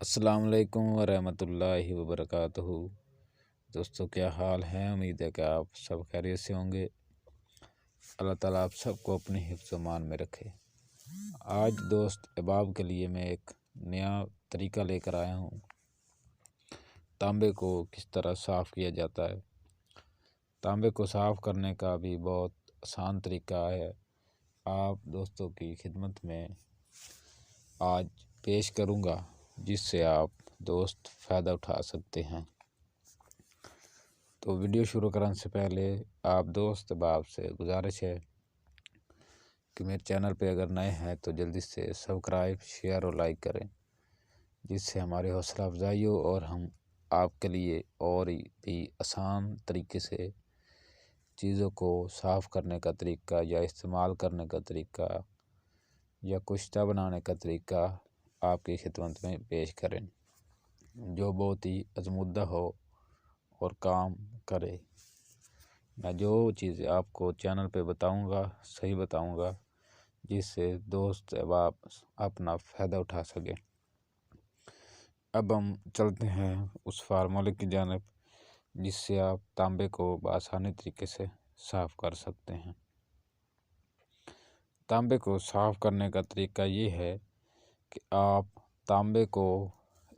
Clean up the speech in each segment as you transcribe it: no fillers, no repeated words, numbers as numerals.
अस्सलाम वालेकुम वरहमतुल्लाहि वबरकातुहू। दोस्तों, क्या हाल है? उम्मीद है कि आप सब खैरियत से होंगे। अल्लाह ताला आप सबको अपने हिफ्ज़ मान में रखे। आज दोस्त अहबाब के लिए मैं एक नया तरीका लेकर आया हूँ। तांबे को किस तरह साफ़ किया जाता है। तांबे को साफ़ करने का भी बहुत आसान तरीका है। आप दोस्तों की खिदमत में आज पेश करूँगा, जिससे आप दोस्त फ़ायदा उठा सकते हैं। तो वीडियो शुरू करने से पहले आप दोस्त अहबाब से गुजारिश है कि मेरे चैनल पे अगर नए हैं तो जल्दी से सब्सक्राइब, शेयर और लाइक करें, जिससे हमारी हौसला अफजाई हो और हम आपके लिए और भी आसान तरीके से चीज़ों को साफ़ करने का तरीका या इस्तेमाल करने का तरीका या कुश्ता बनाने का तरीका आपकी खिदमत में पेश करें, जो बहुत ही अज़मुद्दा हो और काम करे। मैं जो चीज़ें आपको चैनल पे बताऊंगा सही बताऊंगा, जिससे दोस्त अहबाब अपना फ़ायदा उठा सके। अब हम चलते हैं उस फार्मूले की जानिब, जिससे आप तांबे को आसानी तरीके से साफ़ कर सकते हैं। तांबे को साफ़ करने का तरीका ये है कि आप तांबे को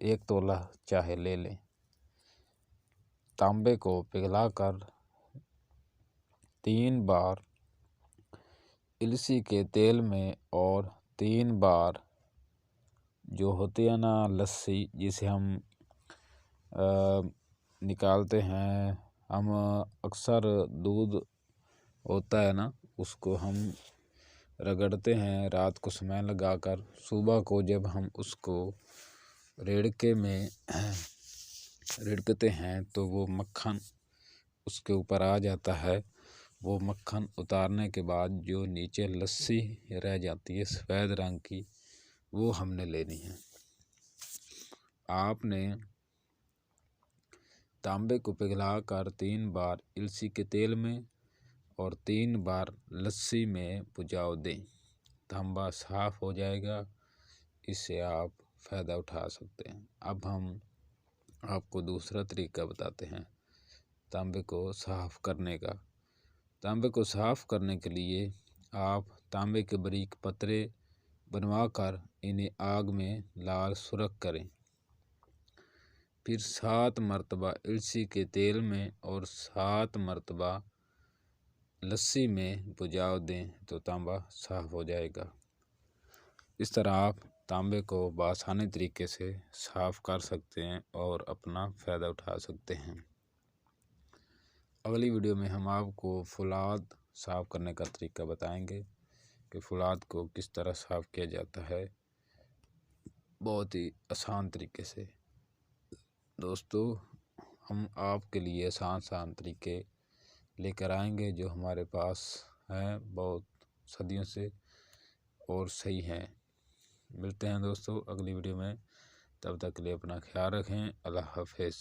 1 तोला चाहे ले लें। तांबे को पिघलाकर 3 बार इलसी के तेल में और 3 बार जो होती है ना लस्सी, जिसे हम निकालते हैं, हम अक्सर दूध होता है ना, उसको हम रगड़ते हैं रात को समय लगाकर। सुबह को जब हम उसको रेड़के में रिड़कते हैं तो वो मक्खन उसके ऊपर आ जाता है। वो मक्खन उतारने के बाद जो नीचे लस्सी रह जाती है सफ़ेद रंग की, वो हमने लेनी है। आपने तांबे को पिघलाकर 3 बार इलसी के तेल में और 3 बार लस्सी में बुझाव दें। तांबा साफ़ हो जाएगा। इससे आप फ़ायदा उठा सकते हैं। अब हम आपको दूसरा तरीका बताते हैं तांबे को साफ़ करने का। तांबे को साफ़ करने के लिए आप तांबे के बारीक पतरे बनवाकर इन्हें आग में लाल सुर्ख करें। फिर 7 मरतबा इलसी के तेल में और 7 मरतबा लस्सी में बुझाव दें तो तांबा साफ़ हो जाएगा। इस तरह आप तांबे को आसानी तरीके से साफ़ कर सकते हैं और अपना फ़ायदा उठा सकते हैं। अगली वीडियो में हम आपको फुलाद साफ़ करने का तरीका बताएंगे कि फुलाद को किस तरह साफ़ किया जाता है, बहुत ही आसान तरीके से। दोस्तों, हम आपके लिए आसान तरीके लेकर आएंगे जो हमारे पास हैं बहुत सदियों से और सही हैं। मिलते हैं दोस्तों अगली वीडियो में। तब तक के लिए अपना ख्याल रखें। अल्लाह हाफ़िज़।